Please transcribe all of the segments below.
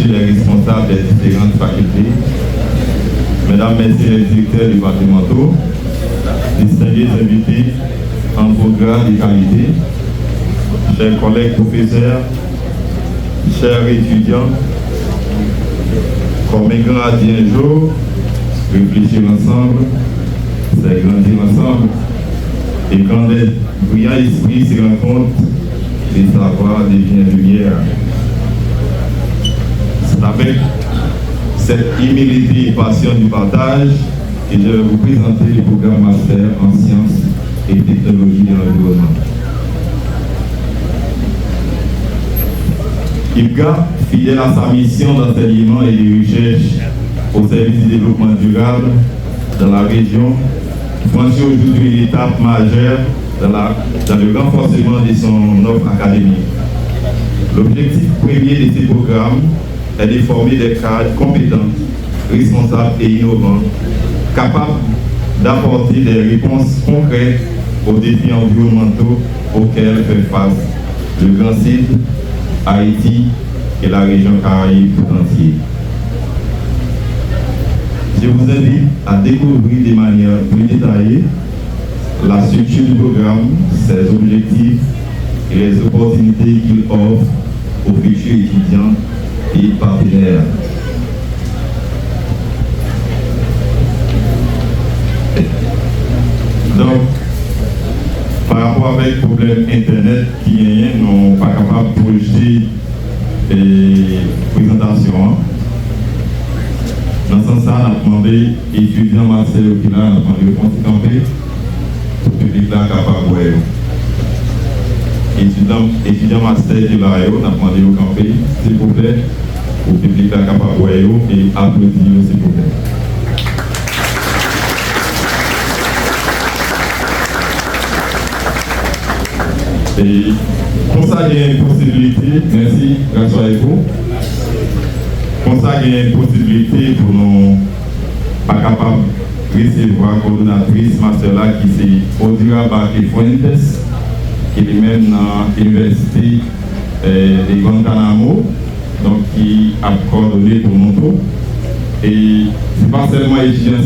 Messieurs les responsables des différentes facultés, Mesdames, Messieurs les directeurs départementaux, distingués invités en programme de qualité, chers collègues professeurs, chers étudiants, comme un grand a dit un jour, réfléchir ensemble, c'est grandir ensemble, et quand les brillants esprits se rencontrent, les savoirs deviennent lumière. C'est avec cette humilité et passion du partage que je vais vous présenter le programme Master en sciences et technologies de l'environnement. IPGA, fidèle à sa mission d'enseignement et de recherche au service du développement durable dans la région, franchit aujourd'hui une étape majeure dans le renforcement de son offre académique. L'objectif premier de ces programmes est de former des cadres compétents, responsables et innovants, capables d'apporter des réponses concrètes aux défis environnementaux auxquels fait face le Grand Sud, Haïti et la région Caraïbe tout entière. Je vous invite à découvrir de manière plus détaillée la structure du programme, ses objectifs et les opportunités qu'il offre aux futurs étudiants et partenaires. Donc, par rapport avec le problème Internet qui est, nous ne sommes pas capables de projeter les présentations. Dans ce sens, on a demandé étudiants master qui là, on a demandé au petit campé, pour le public là capable de voir. Étudiants master qui là, on a demandé au campé, s'il vous plaît, pour le public là capable de voir et applaudir s'il vous plaît. Et pour ça, il y a une possibilité, merci, grâce à vous. Pour ça, il y a une possibilité pour nous pas capables de recevoir la coordonnatrice master là qui c'est Odira Barque Fuentes, qui est même dans l'université de Guantanamo, donc qui a coordonné pour nous tous. Et ce n'est pas seulement les étudiants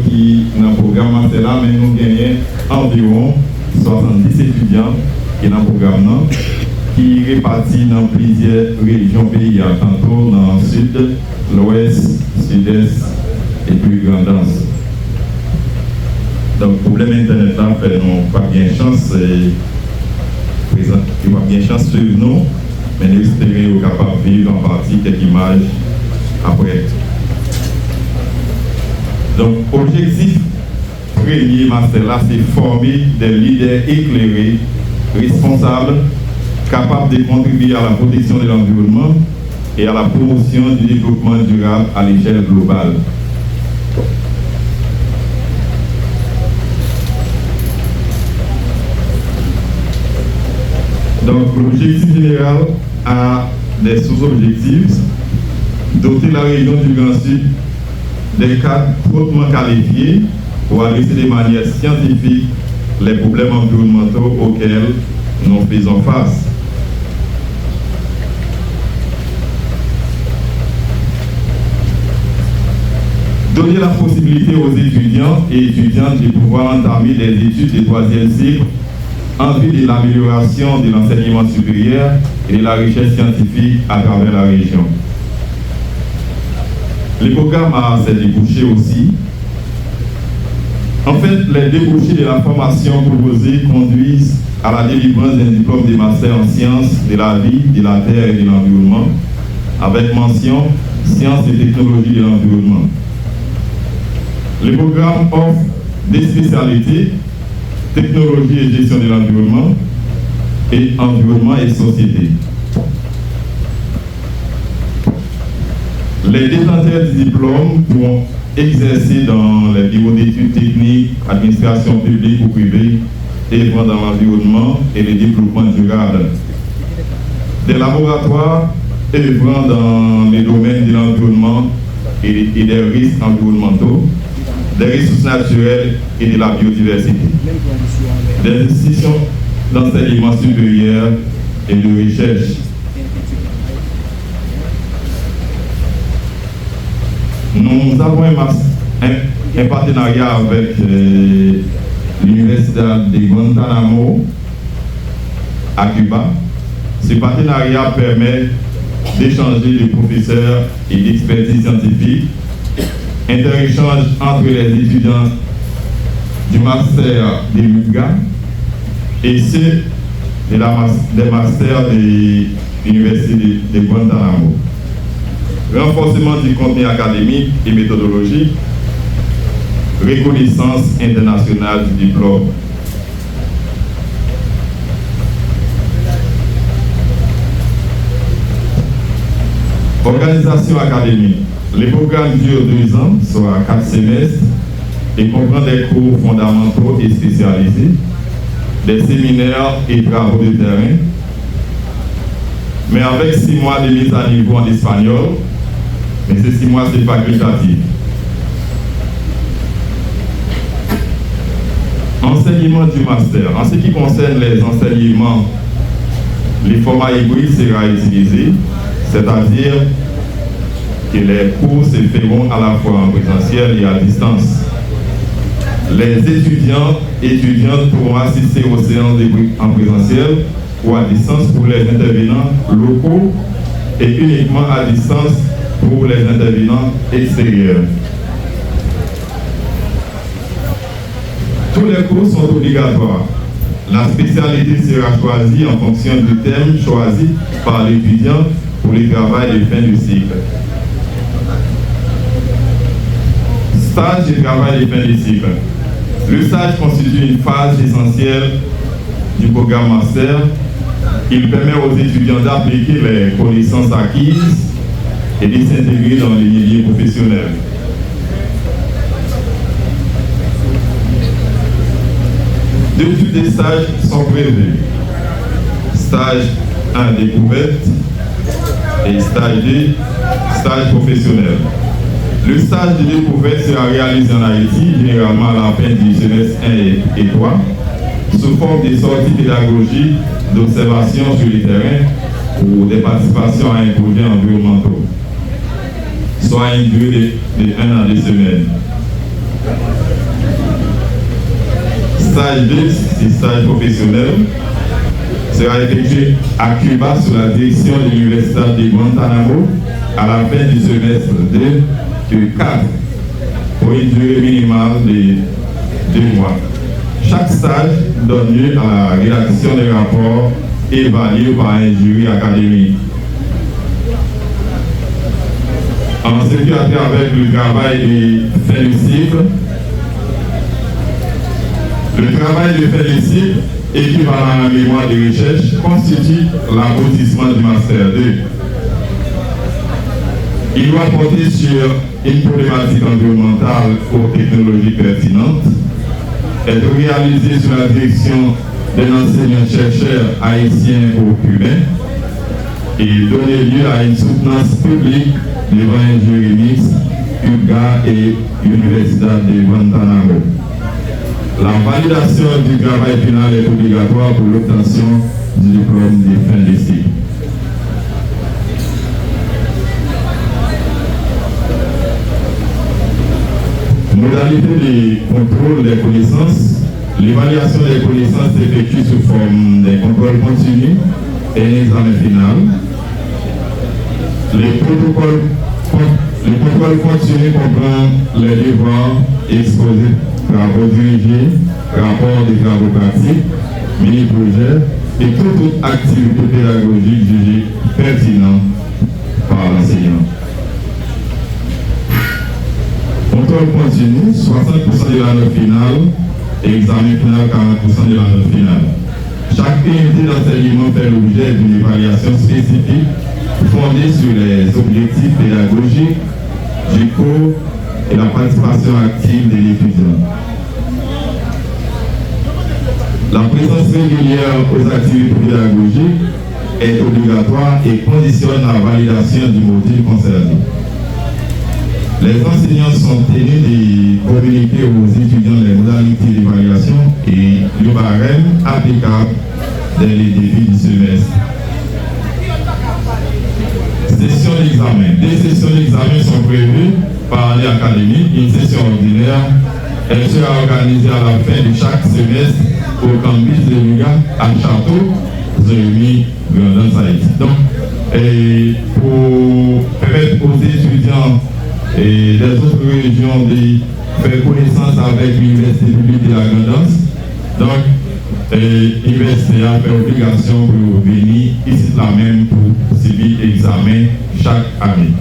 qui sont dans le programme master là, mais nous avons environ 70 étudiants qui sont dans le programme là, qui est réparti dans plusieurs régions pays, tantôt dans le sud, l'ouest, sud-est et plus grande danse. Donc, le problème Internet là fait nous pas bien chance, il pas bien chance sur nous, mais nous espérons capables de vivre en partie quelques images après. Donc, objectif premier master là, c'est former des leaders éclairés, responsables, capable de contribuer à la protection de l'environnement et à la promotion du développement durable à l'échelle globale. Donc, l'objectif général a des sous-objectifs: doter la région du Grand Sud des cadres hautement qualifiés pour adresser de manière scientifique les problèmes environnementaux auxquels nous faisons face. Donner la possibilité aux étudiants et étudiantes de pouvoir entamer des études de troisième cycle en vue de l'amélioration de l'enseignement supérieur et de la recherche scientifique à travers la région. Le programme a ses débouchés aussi. En fait, les débouchés de la formation proposée conduisent à la délivrance d'un diplôme de master en sciences de la vie, de la terre et de l'environnement, avec mention sciences et technologies de l'environnement. Le programme offre des spécialités, technologie et gestion de l'environnement, et environnement et société. Les détenteurs du diplôme pourront exercer dans les bureaux d'études techniques, administration publique ou privée, œuvrant dans l'environnement et le développement durable. Des laboratoires œuvrant dans les domaines de l'environnement et des risques environnementaux, des ressources naturelles et de la biodiversité. Des institutions d'enseignement supérieur et de recherche. avons un partenariat avec l'Université de Guantanamo à Cuba. Ce partenariat permet d'échanger des professeurs et d'expertise scientifique, inter-échange entre les étudiants du master de l'UGA et ceux des masters de l'Université de Guantanamo. Renforcement du contenu académique et méthodologique, reconnaissance internationale du diplôme. Organisation académique. Les programmes durent 2 ans, soit 4 semestres, et comprend des cours fondamentaux et spécialisés, des séminaires et travaux de terrain, mais avec 6 mois de mise à niveau en espagnol, mais ces 6 mois, c'est facultatif. Enseignement du master. En ce qui concerne les enseignements, le format hybride sera utilisé, c'est-à-dire que les cours se feront à la fois en présentiel et à distance. Les étudiantes pourront assister aux séances en présentiel ou à distance pour les intervenants locaux et uniquement à distance pour les intervenants extérieurs. Tous les cours sont obligatoires. La spécialité sera choisie en fonction du thème choisi par l'étudiant pour le travail de fin du cycle. Stage et travail de fin du cycle. Le stage constitue une phase essentielle du programme master. Il permet aux étudiants d'appliquer les connaissances acquises et de s'intégrer dans les milieux professionnels. Deux types de stages sont prévus. Stage 1 découverte et stage 2 stage professionnel. Le stage de découverte sera réalisé en Haïti, généralement à la fin du semestre 1 et 3, sous forme de sorties pédagogiques, d'observation sur le terrain ou des participations à un projet environnemental, soit une durée de 1 à 2 semaines. Stage 2, c'est stage professionnel, sera effectué à Cuba sous la direction de l'Université de Guantanamo à la fin du semestre 4 pour une durée minimale de 2 mois. Chaque stage donne lieu à la rédaction des rapports évalués par un jury académique. En ce qui a trait avec le travail de fin de cycle, le travail de fin de cycle, équivalent à la mémoire de recherche, constitue l'aboutissement du Master 2. Il doit porter sur une problématique environnementale ou technologique pertinente, être réalisé sous la direction d'un enseignant-chercheur haïtien ou cubain et donner lieu à une soutenance publique devant un jury mixte, UGA et Université de Guantanamo. La validation du travail final est obligatoire pour l'obtention du diplôme de fin de cycle. Modalité de contrôle des connaissances. L'évaluation des connaissances s'effectue sous forme d'un contrôle continu et un examen final. Le contrôle continu comprend les devoirs exposés, travaux dirigés, rapports de travaux pratiques, mini-projets et toute autre activité pédagogique jugée pertinente par l'enseignant. Contrôle continu, 60% de la note finale et examen final, 40% de la note finale. Chaque unité d'enseignement fait l'objet d'une évaluation spécifique fondée sur les objectifs pédagogiques du cours et la participation active de l'étudiant. La présence régulière aux activités pédagogiques est obligatoire et conditionne la validation du module concerné. Les enseignants sont tenus de communiquer aux étudiants les modalités d'évaluation et le barème applicable dès le début du semestre. Session d'examen. Des sessions d'examen sont prévues par année académique. Une session ordinaire, elle sera organisée à la fin de chaque semestre au campus de l'UGA à Château, Jérémy, Grandance, Haïti. Donc, pour permettre aux étudiants et des autres régions de faire connaissance avec l'Université publique de la Grandance, donc, l'université a fait obligation pour venir ici là même pour subir l'examen chaque année.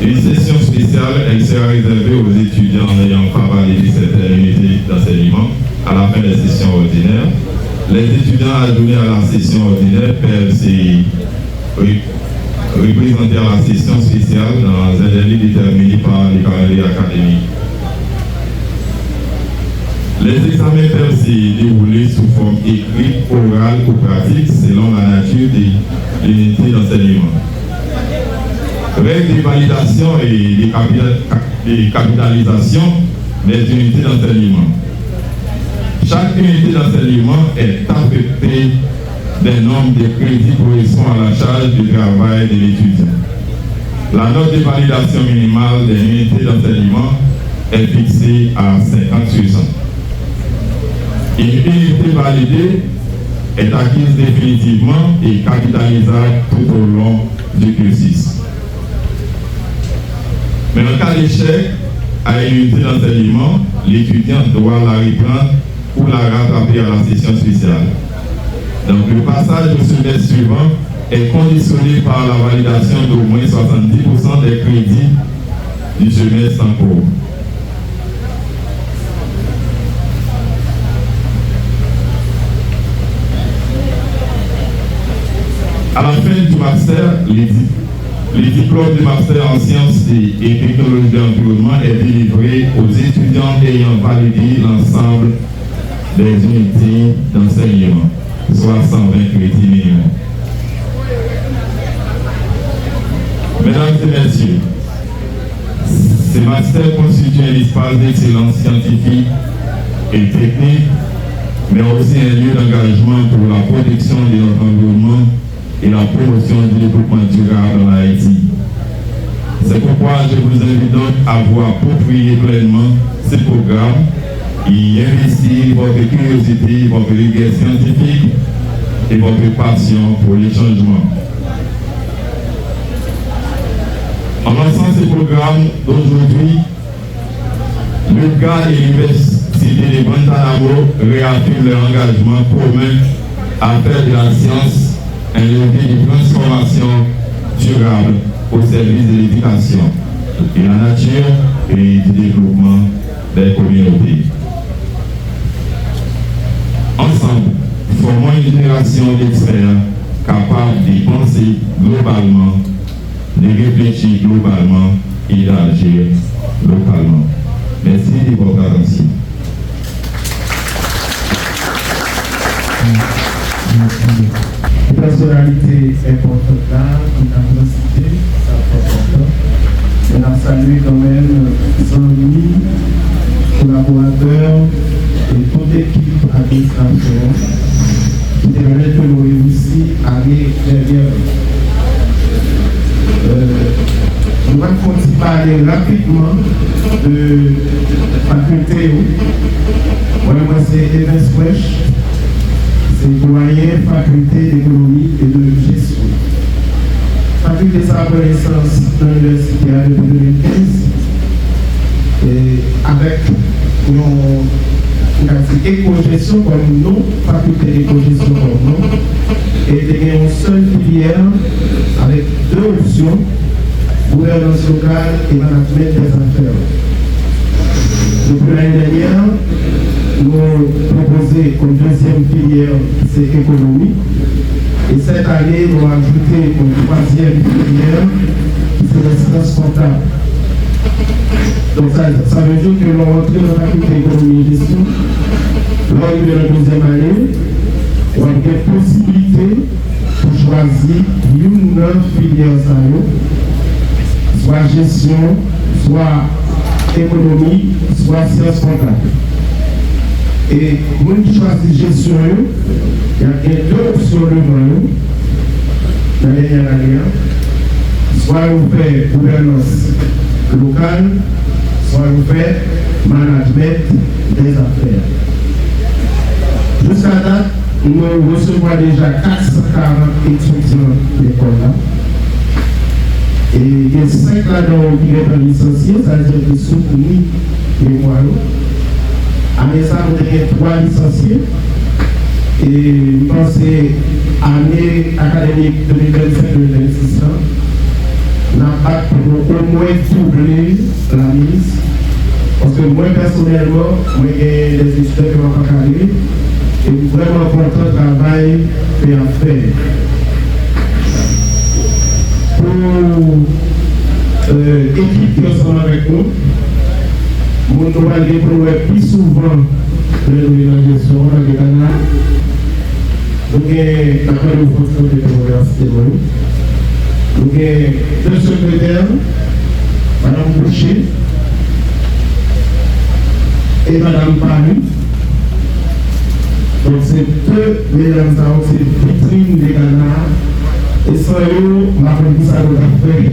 Une session spéciale, elle sera réservée aux étudiants n'ayant pas validé certaines unités d'enseignement à la fin des sessions ordinaires. Les étudiants admis à la session ordinaire peuvent se représenter à la session spéciale dans un délai déterminé par les calendriers académiques. Les examens peuvent se dérouler sous forme écrite, orale ou pratique selon la nature de l'unité d'enseignement. Règles de validation et de capitalisation des unités d'enseignement. Chaque unité d'enseignement est affectée d'un nombre de crédits correspondant à la charge du travail de l'étudiant. La note de validation minimale des unités d'enseignement est fixée à 50%. Une unité validée est acquise définitivement et capitalisable tout au long du cursus. Mais en cas d'échec à une unité d'enseignement, l'étudiant doit la reprendre ou la rattraper à la session spéciale. Donc le passage au semestre suivant est conditionné par la validation d'au moins 70% des crédits du semestre en cours. À la fin du master, les diplômes de master en sciences et technologies de l'environnement est délivré aux étudiants ayant validé l'ensemble des unités d'enseignement, soit 120 crédits minimum. Mesdames et messieurs, ces masters constituent un espace d'excellence scientifique et technique, mais aussi un lieu d'engagement pour la protection de notre environnement et la promotion du développement durable en Haïti. C'est pourquoi je vous invite donc à vous approprier pleinement ces programmes et investir votre curiosité, votre rigueur scientifique et votre passion pour les changements. En lançant ces programmes d'aujourd'hui, l'UGA et l'Université de Guantanamo réaffirment leur engagement commun à faire de la science un levier de transformation durable au service de l'éducation, de la nature et du développement des communautés. Ensemble, formons une génération d'experts capables de penser globalement, de réfléchir globalement et d'agir localement. Merci de votre attention. Personnalité importante là, on a cité, c'est important. On a salué quand même 100 000 collaborateurs et toute l'équipe d'administration qui permet de nous réussir à aller derrière. On va continuer à parler rapidement de la faculté. Moi, c'est Evans Fresh. C'est doyen faculté d'économie et de gestion. Faculté sa connaissance dans l'université depuis 2015 et avec une éco-gestion comme nom, faculté d'éco-gestion comme nom, et il y a une seule filière avec deux options, gouvernance locale et management des affaires. Depuis l'année dernière, nous proposons comme deuxième filière, c'est économie. Et cette année, nous avons ajouté une troisième filière, c'est les sciences comptables. Donc ça veut dire que nous rentrons dans la faculté d'économie et gestion. Lors de la deuxième année, on a des possibilités pour choisir une filière soit gestion, soit économie, soit sciences comptables. Et pour qui choisit gestion, il y a deux options devant nous dans les dernières années. Soit vous faites gouvernance locale, soit vous faites management des affaires. Jusqu'à date, nous recevons déjà 440 étudiants de l'école là. Et il y a 5 là-dedans qui sont licenciés, c'est-à-dire qu'ils sont soumis les moyens. Année ça, nous avons 3 licenciés. Et je pense que l'année académique 2025-2026, nous avons au moins doublé la mise. Parce que moi, personnellement, j'ai des étudiants qui m'ont pas carré. Et je suis vraiment content du travail fait à faire. Pour l'équipe qui est ensemble avec nous, nous allons aller plus souvent la gestion dans le Ghana. Nous avons d'accord le fonction de l'université. Nous avons 2 secrétaires, Mme Boucher et Mme Paris. Donc c'est 2 mesdames, c'est vitrine de Ghana. Et sans eux, ma famille ça doit faire.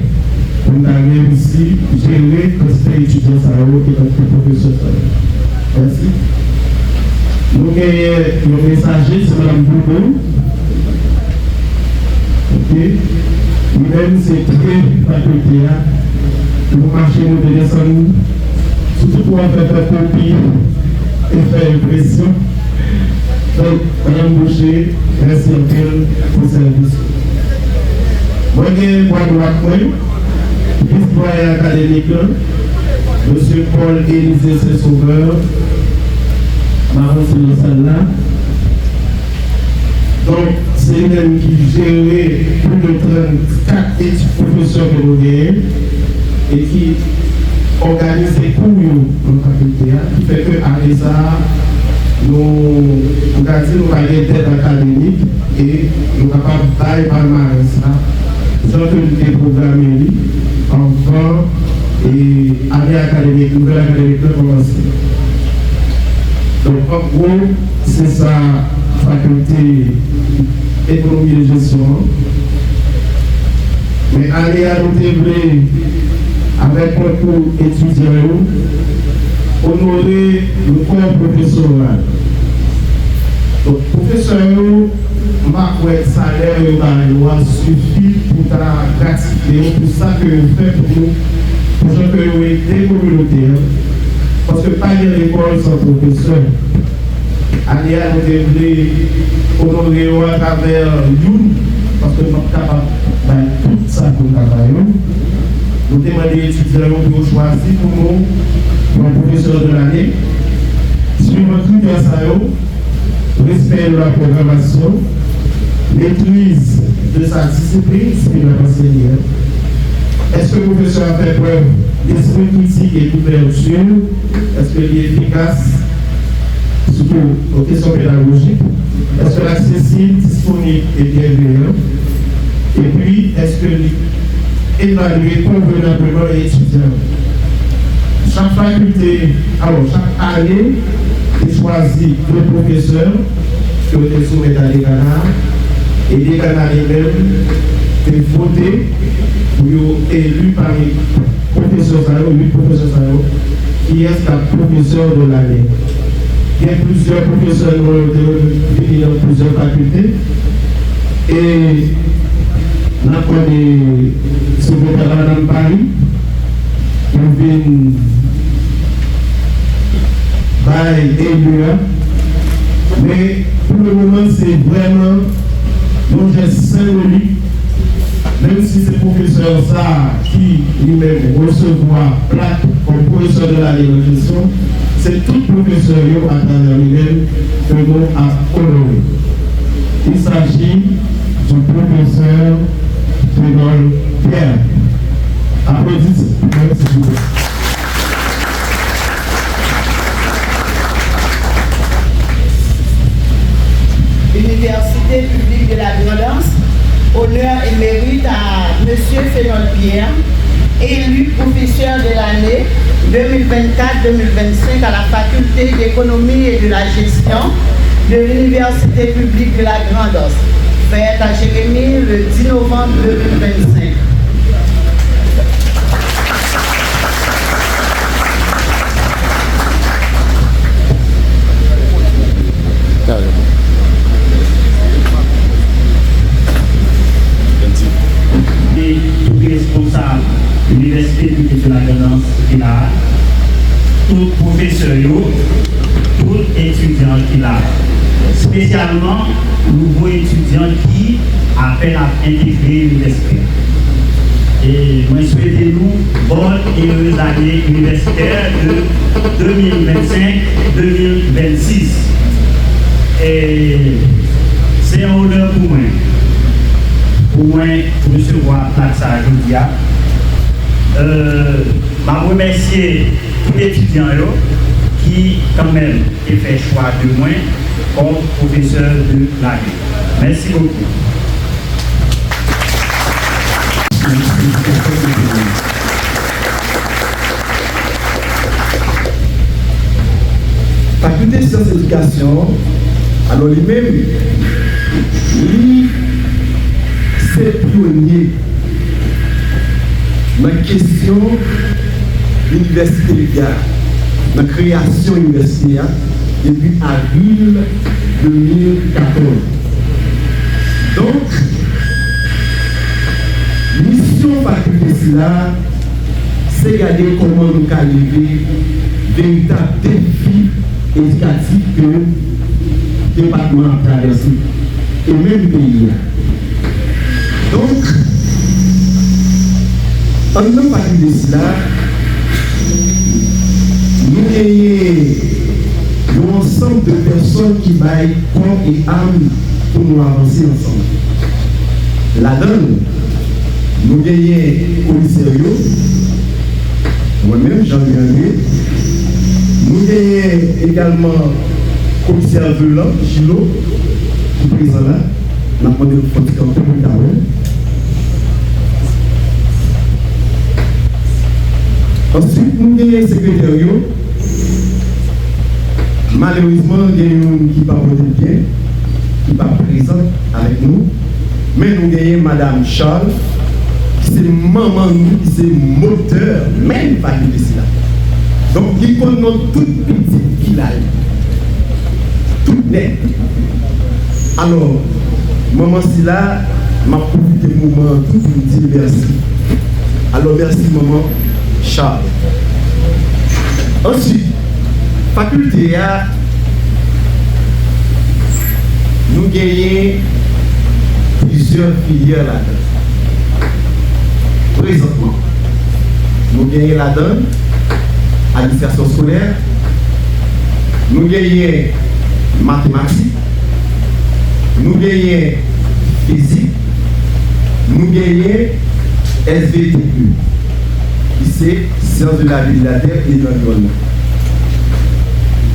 On a réussi à gérer notre étudiant et notre professeur. Merci. Nous avons le messager, c'est Mme Boudou. Ok. Lui-même, c'est très faculté. Nous marchons, nous descendons. Surtout pour faire copie et faire impression. Donc, Mme Boucher, merci un peu pour le service. Moi, je suis vice-doyen académique, M. Paul-Élisée Saint-Sauveur, Maron Sélosala. Donc, c'est lui-même qui gérait plus de 34 professeurs que nous avons et qui organise les cours dans la faculté, qui fait qu'à l'ESA, nous avons des têtes académiques et nous sommes capables de faire palmarès. Nous avons des programmes enfants et année académique, nouvelle académique de commencer. Donc en gros, c'est sa faculté économie et gestion. Mais année à nous avec concours étudiant, honorer le corps professoral. Donc professeur, ma salaire suffit pour ta gratifier, pour ça que vous faites pour nous, pour que vous êtes des communautés. Parce que pas de l'école sans professeur. Allez à nous honorer à travers nous, parce que nous sommes capables de faire tout ça pour nous travailler. Nous demandons aux étudiants pour choisir pour nous, mon professeur de l'année. Suivant tout ça, respect de la programmation, maîtrise de sa discipline, c'est la enseignante. Est-ce que le professeur a fait preuve d'esprit critique et d'ouverture? Est-ce qu'il est efficace, surtout aux questions pédagogiques? Est-ce que l'accessible, disponible et bienveillant? Et puis, est-ce que l'évaluer convenablement les étudiants? Chaque faculté, alors chaque année, il choisit 2 professeurs qui ont été soumis à l'Ghana et les Ghana eux-mêmes ont voté pour être élus par les professeurs, 8 professeurs qui est le professeur de l'année. Il y a plusieurs professeurs qui ont été dans plusieurs facultés et nous avons des secrétaires dans Paris qui viennent mais pour le moment c'est vraiment un geste symbolique, même si c'est le professeur ça qui lui-même recevoir plaque comme professeur de l'année de gestion, c'est tout professeur à travers lui-même que nous avons honoré. Il s'agit du professeur Frédéric Pierre. Applaudissez. Merci beaucoup. Université publique de la Grandance, honneur et mérite à M. Fénol Pierre, élu professeur de l'année 2024-2025 à la faculté d'économie et de la gestion de l'Université publique de la Grande-Osse. Fête à Jérémie le 10 novembre 2025. Et tous les responsables de l'Université publique de la Grande-Osse qui là, tout professeur, tout étudiant qui là, spécialement nouveaux étudiants qui appellent à intégrer l'université. Et moi souhaitez nous bonne et heureuse année universitaire de 2025-2026. Et c'est un honneur pour moi pour recevoir la ça aujourd'hui. Je remercie tous les étudiants qui quand même ont fait choix de moi comme professeur de l'année. Merci beaucoup. Faculté de sciences et éducation, alors lui-même, c'est pionnier dans la question universitaire, dans la création universitaire depuis avril 2014. Donc, mission faculté là, c'est regarder comment nous arriver véritable défi éducatif que le département a traversé et même le pays. Donc, en même faculté là, nous avons un ensemble de personnes qui baillent corps et âme pour nous avancer ensemble. Là-dedans, nous avons un commissaire, moi-même, Jean-Louis André. Nous avons également le commissaire Velan, Gilo, qui est présent là. Nous avons demandé le politique en commun. Ensuite, nous avons un secrétaire. Malheureusement, nous avons un qui n'est pas voté bien, qui n'est pas présent avec nous. Mais nous avons Madame Charles, qui c'est maman nous, qui c'est moteur, même pas de là. Donc, il connaît toute petite qu'il a, toute nette. Alors, maman si là, m'a profité du moment tout pour dire merci. Alors, merci maman Charles. Ensuite, faculté a, nous gagnons plusieurs filières là-dedans. Présentement, nous gagnons là-dedans administration scolaire, nous gagnons mathématiques, nous gagnons physique, nous gagnons SVTQ, qui c'est sciences de la vie de la terre et de l'environnement.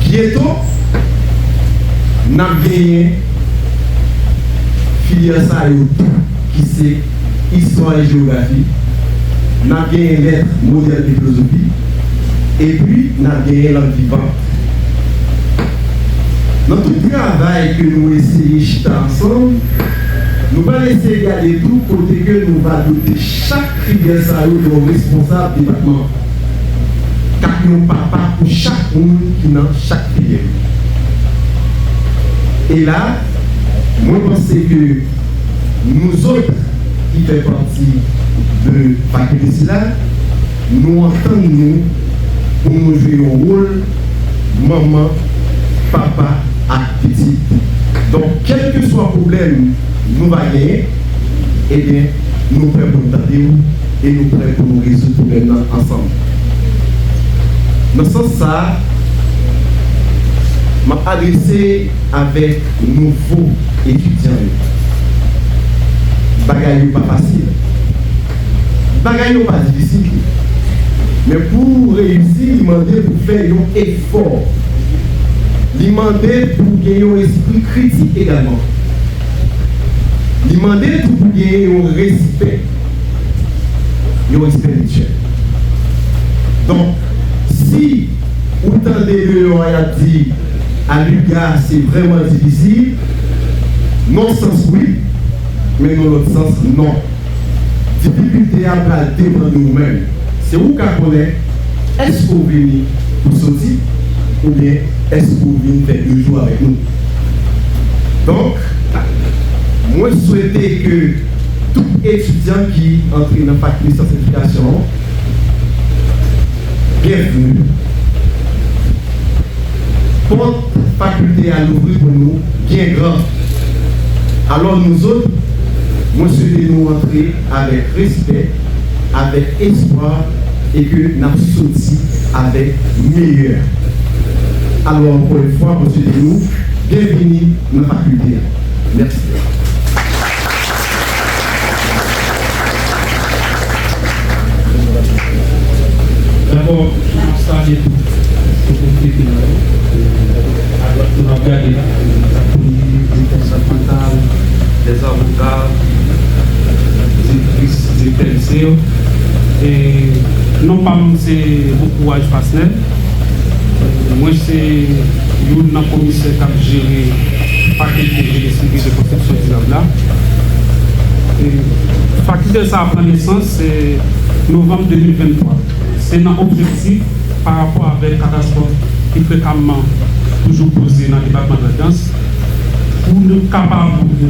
Bientôt, nous gagnons filière qui c'est histoire et géographie, nous gagnons lettres, modèles et philosophie. Et puis, nous avons gagné langue vivante. Dans tout le travail que nous essayons de jeter ensemble, nous allons essayer de regarder tout côté que nous allons doter chaque filière de responsable département. Car nous papa pour chaque monde qui est dans chaque filière. Et là, moi je pense que nous autres qui faisons partie de la faculté là, nous entendons pour nous jouer un rôle, maman, papa, et petit. Donc, quel que soit le problème, nous allons gagner, eh bien, nous sommes prêts pour nous tenter et nous sommes prêts pour nous résoudre le problème ensemble. Dans ce sens-là, je m'ai adressé avec nouveaux étudiants. Bagaille pas facile. Bagaille pas difficile. Mais pour réussir, il demandait pour faire un effort. Il demandait pour gagner un esprit critique également. Il demandait pour gagner un respect spirituel. Donc, si autant des lieux a dit à l'UGA c'est vraiment difficile, non sens oui, mais dans l'autre sens non. Difficulté à dépendre de nous-mêmes. C'est où qu'on connaît, est-ce qu'on vient pour sortir ou bien est-ce qu'on vient faire 2 jours avec nous. Donc, moi je souhaitais que tout étudiant qui entre dans la faculté de certification, bienvenue. Porte faculté à l'ouvrir pour nous, bien grand. Alors nous autres, moi je souhaite nous entrer avec respect, avec espoir et que nous sortis avec meilleur. Alors encore une fois, moi je souhaite nous, bienvenue dans la faculté. Merci. D'abord, je salue tout le monde on a regardé la police, les départementales, les avocats, les directrices, et non pas c'est beaucoup courage personnel. Moi c'est une commissaire qui a géré la faculté de génie civil de conception durable là. La faculté ça prend naissance c'est novembre 2023. C'est un objectif par rapport avec la catastrophe qui est fréquemment toujours posée dans le département de la danse pour nous capables de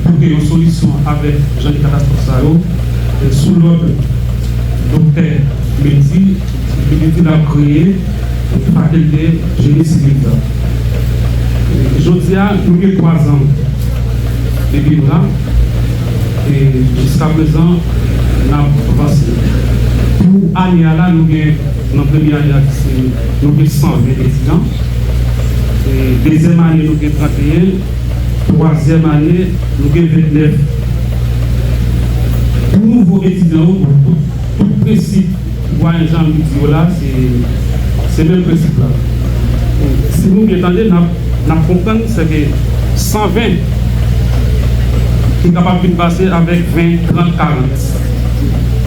trouver une solution avec Jean de catastrophe sous l'ordre docteur Mendy, il a créé la faculté de génie civil. Je dis nous avons 3 ans de vivre là et jusqu'à présent nous avons avancé. Pour l'année là, nous avons dans la première année, nous avons 120 étudiants. Et deuxième année, nous avons 31. Troisième année, nous avons 29. Pour nouveaux étudiants, tout principe, voyez Jean-Luc là, c'est le même principe là. Si vous m'entendez, nous comprenons c'est que 120 qui est capable de passer avec 20, 30, 40.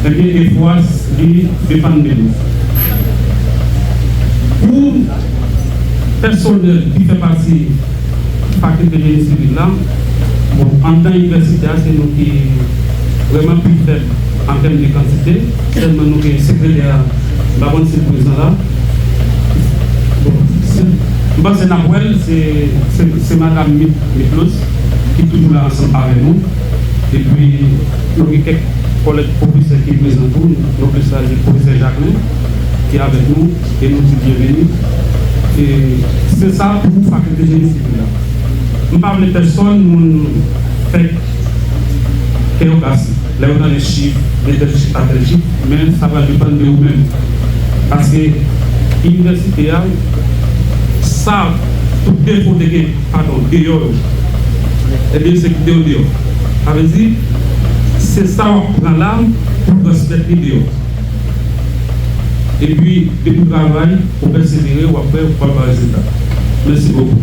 Eh bien, des fois, ils dépendent de nous. Pour personnel qui fait partie de la faculté de génie civil là, bon, en tant qu'universitaire, c'est nous qui vraiment plus faible en termes de quantité. Seulement nous qui secrétaire, la bonne présent là. Bon, c'est Nahuel, c'est Madame Miklos qui est toujours là ensemble avec nous. Et puis, nous avons quelques collègues professeurs qui sont présents pour nous, le professeur Jacqueline qui est avec nous et nous dit bienvenue. Et c'est ça pour la faculté de génie civil. Nous parlons de personnes, nous faisons kéographie. Là, on a les chiffres, les chiffres, mais ça va dépendre de vous-même. Parce que l'université, ça, tout défaut de gain, pardon, dehors, et bien c'est dehors. Ça veut dire, c'est ça on prend l'âme pour respecter dehors. Et puis, depuis le travail, pour persévérer ou après, pour avoir le résultat. Merci beaucoup.